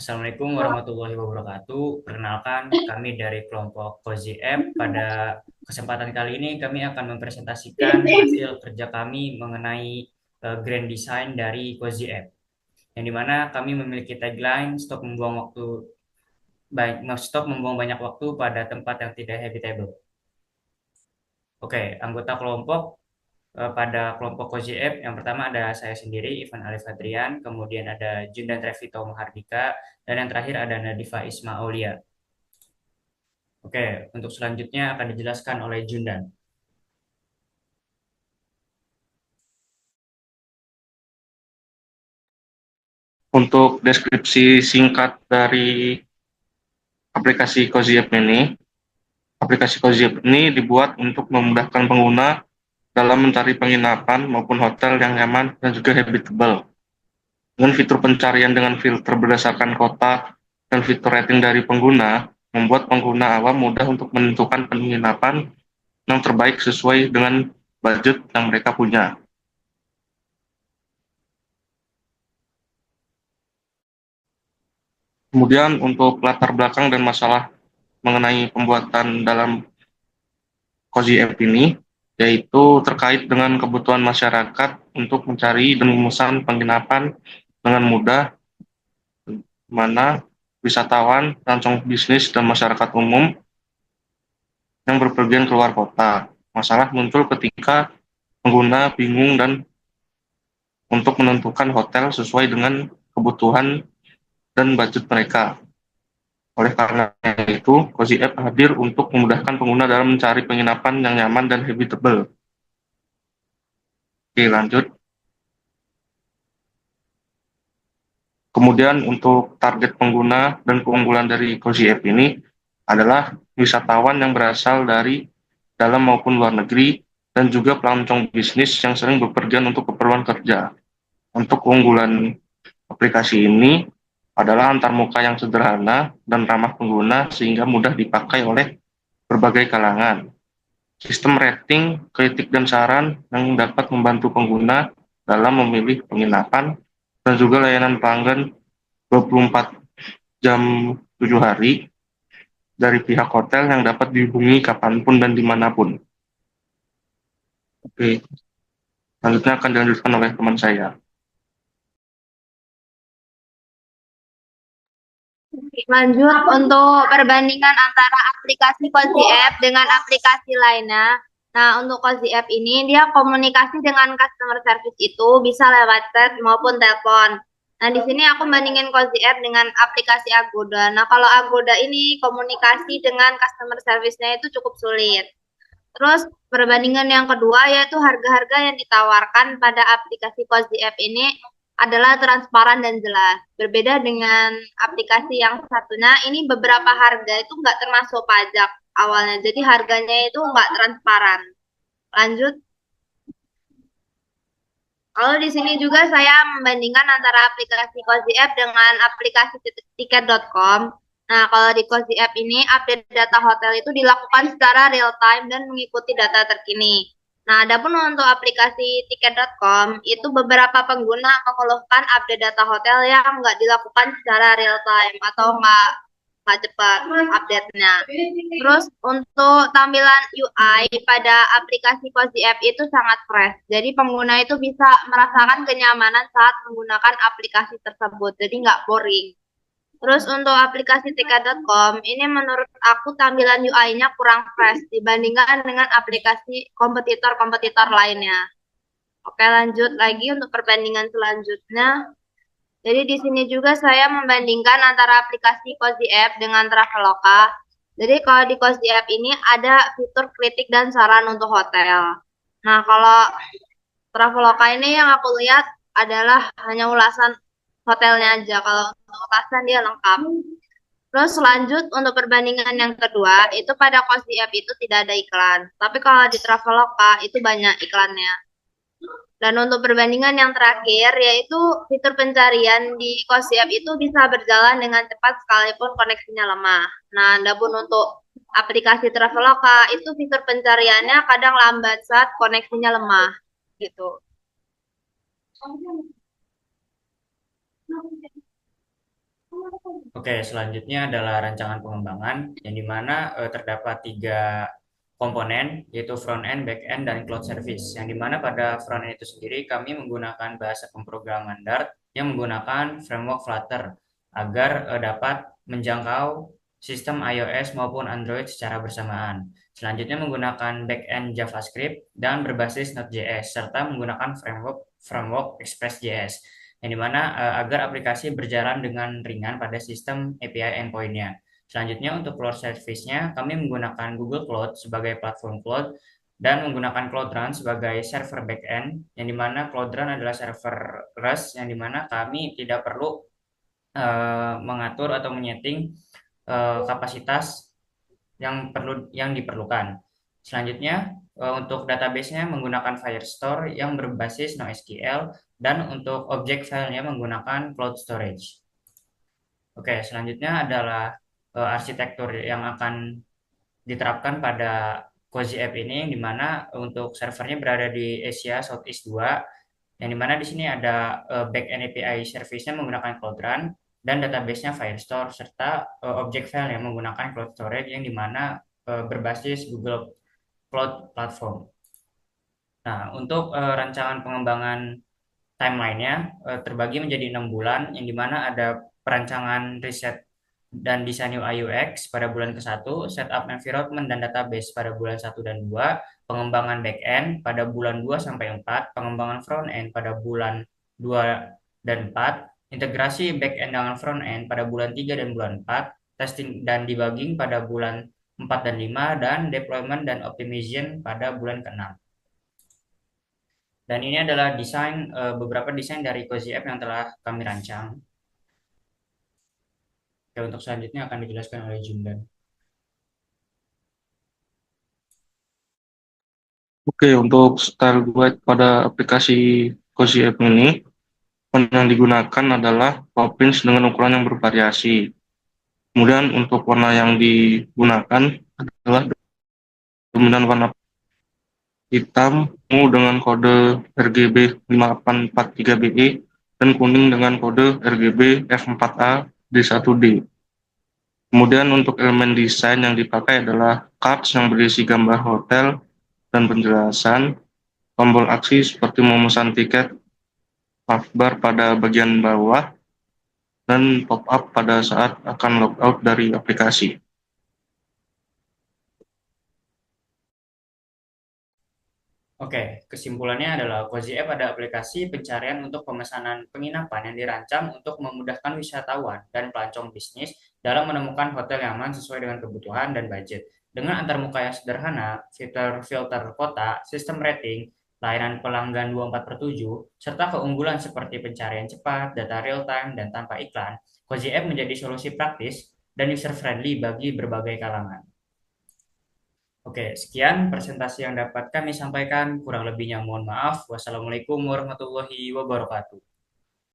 Assalamualaikum warahmatullahi wabarakatuh. Perkenalkan, kami dari kelompok Cozy App. Pada kesempatan kali ini kami akan mempresentasikan hasil kerja kami mengenai grand design dari Cozy App. Yang dimana kami memiliki tagline stop membuang banyak waktu pada tempat yang tidak habitable. Oke, anggota kelompok pada kelompok Cozy App yang pertama ada saya sendiri Ivan Alif Hadrian, kemudian ada Jundan Trevito Mahardika, dan yang terakhir ada Nadifa Isma Aulia. Oke, untuk selanjutnya akan dijelaskan oleh Jundan. Untuk deskripsi singkat dari aplikasi Cozy App ini dibuat untuk memudahkan pengguna dalam mencari penginapan maupun hotel yang nyaman dan juga habitable. Dengan fitur pencarian dengan filter berdasarkan kota dan fitur rating dari pengguna, membuat pengguna awam mudah untuk menentukan penginapan yang terbaik sesuai dengan budget yang mereka punya. Kemudian untuk latar belakang dan masalah mengenai pembuatan dalam Cozy App ini, yaitu terkait dengan kebutuhan masyarakat untuk mencari dan memesan penginapan dengan mudah, mana wisatawan, rancang bisnis, dan masyarakat umum yang berpergian keluar kota. Masalah muncul ketika pengguna bingung dan untuk menentukan hotel sesuai dengan kebutuhan dan budget mereka. Oleh karena itu, Cozy App hadir untuk memudahkan pengguna dalam mencari penginapan yang nyaman dan habitable. Oke, lanjut. Kemudian untuk target pengguna dan keunggulan dari Cozy App ini adalah wisatawan yang berasal dari dalam maupun luar negeri dan juga pelancong bisnis yang sering bepergian untuk keperluan kerja. Untuk keunggulan aplikasi ini adalah antarmuka yang sederhana dan ramah pengguna sehingga mudah dipakai oleh berbagai kalangan. Sistem rating, kritik, dan saran yang dapat membantu pengguna dalam memilih penginapan dan juga layanan pelanggan 24 jam 7 hari dari pihak hotel yang dapat dihubungi kapanpun dan dimanapun. Oke, selanjutnya akan dilanjutkan oleh teman saya. Lanjut untuk perbandingan antara aplikasi Cozy App dengan aplikasi lainnya. Nah, untuk Cozy App ini dia komunikasi dengan customer service itu bisa lewat chat maupun telepon. Nah, di sini aku bandingin Cozy App dengan aplikasi Agoda. Nah, kalau Agoda ini komunikasi dengan customer service-nya itu cukup sulit. Terus perbandingan yang kedua yaitu harga-harga yang ditawarkan pada aplikasi Cozy App ini adalah transparan dan jelas. Berbeda dengan aplikasi yang satunya, ini beberapa harga itu nggak termasuk pajak awalnya. Jadi harganya itu nggak transparan. Lanjut. Kalau di sini juga saya membandingkan antara aplikasi Cozy App dengan aplikasi tiket.com. Nah, kalau di Cozy App ini update data hotel itu dilakukan secara real time dan mengikuti data terkini. Nah, adapun untuk aplikasi tiket.com itu beberapa pengguna mengeluhkan update data hotel yang nggak dilakukan secara real time atau nggak cepat update-nya. Terus untuk tampilan UI pada aplikasi Cozy App itu sangat fresh. Jadi pengguna itu bisa merasakan kenyamanan saat menggunakan aplikasi tersebut. Jadi nggak boring. Terus untuk aplikasi tiket.com, ini menurut aku tampilan UI-nya kurang fresh dibandingkan dengan aplikasi kompetitor-kompetitor lainnya. Oke, lanjut lagi untuk perbandingan selanjutnya. Jadi di sini juga saya membandingkan antara aplikasi Cozy App dengan Traveloka. Jadi kalau di Cozy App ini ada fitur kritik dan saran untuk hotel. Nah, kalau Traveloka ini yang aku lihat adalah hanya ulasan hotelnya aja. Kalau untuk ulasan dia lengkap. Terus lanjut untuk perbandingan yang kedua, itu pada Cozy App itu tidak ada iklan. Tapi kalau di Traveloka itu banyak iklannya. Dan untuk perbandingan yang terakhir, yaitu fitur pencarian di Cozy App itu bisa berjalan dengan cepat sekalipun koneksinya lemah. Nah, adapun untuk aplikasi Traveloka, itu fitur pencariannya kadang lambat saat koneksinya lemah. Gitu. Oke, selanjutnya adalah rancangan pengembangan yang dimana terdapat tiga komponen yaitu front end, back end, dan cloud service. Yang dimana pada front end itu sendiri kami menggunakan bahasa pemrograman Dart yang menggunakan framework Flutter agar dapat menjangkau sistem iOS maupun Android secara bersamaan. Selanjutnya menggunakan back end JavaScript dan berbasis Node.js serta menggunakan framework Express.js yang dimana agar aplikasi berjalan dengan ringan pada sistem API endpoint-nya. Selanjutnya untuk cloud service-nya, kami menggunakan Google Cloud sebagai platform cloud dan menggunakan Cloud Run sebagai server backend, yang dimana Cloud Run adalah server REST, yang dimana kami tidak perlu mengatur atau menyeting kapasitas yang diperlukan. Selanjutnya untuk database-nya menggunakan Firestore yang berbasis NoSQL dan untuk objek filenya menggunakan Cloud Storage. Oke, selanjutnya adalah arsitektur yang akan diterapkan pada Cozy App ini, yang dimana untuk servernya berada di Asia Southeast 2, yang dimana di sini ada backend API service-nya menggunakan Cloud Run dan database-nya Firestore serta objek file yang menggunakan Cloud Storage yang dimana berbasis Google Cloud Platform. Nah, untuk rancangan pengembangan timeline-nya terbagi menjadi 6 bulan, yang dimana ada perancangan riset dan desain UI UX pada bulan ke-1, setup environment dan database pada bulan 1 dan 2, pengembangan back-end pada bulan 2 sampai 4, pengembangan front-end pada bulan 2 dan 4, integrasi back-end dengan front-end pada bulan 3 dan bulan 4, testing dan debugging pada bulan 4 dan 5, dan deployment dan optimization pada bulan ke-6. Dan ini adalah beberapa desain dari Cozy App yang telah kami rancang. Oke, untuk selanjutnya akan dijelaskan oleh Jundan. Oke, untuk style guide pada aplikasi Cozy App ini, font yang digunakan adalah Poppins dengan ukuran yang bervariasi. Kemudian untuk warna yang digunakan adalah dominan warna hitam ungu dengan kode RGB 5843BE dan kuning dengan kode RGB F4A D1D. Kemudian untuk elemen desain yang dipakai adalah cards yang berisi gambar hotel dan penjelasan, tombol aksi seperti memesan tiket, bar pada bagian bawah, dan pop-up pada saat akan logout dari aplikasi. Oke, kesimpulannya adalah Cozy App adalah aplikasi pencarian untuk pemesanan penginapan yang dirancang untuk memudahkan wisatawan dan pelancong bisnis dalam menemukan hotel yang aman sesuai dengan kebutuhan dan budget. Dengan antarmuka yang sederhana, fitur filter kota, sistem rating, layanan pelanggan 24/7, serta keunggulan seperti pencarian cepat, data real time, dan tanpa iklan, Cozy App menjadi solusi praktis dan user-friendly bagi berbagai kalangan. Oke, sekian presentasi yang dapat kami sampaikan. Kurang lebihnya mohon maaf. Wassalamualaikum warahmatullahi wabarakatuh.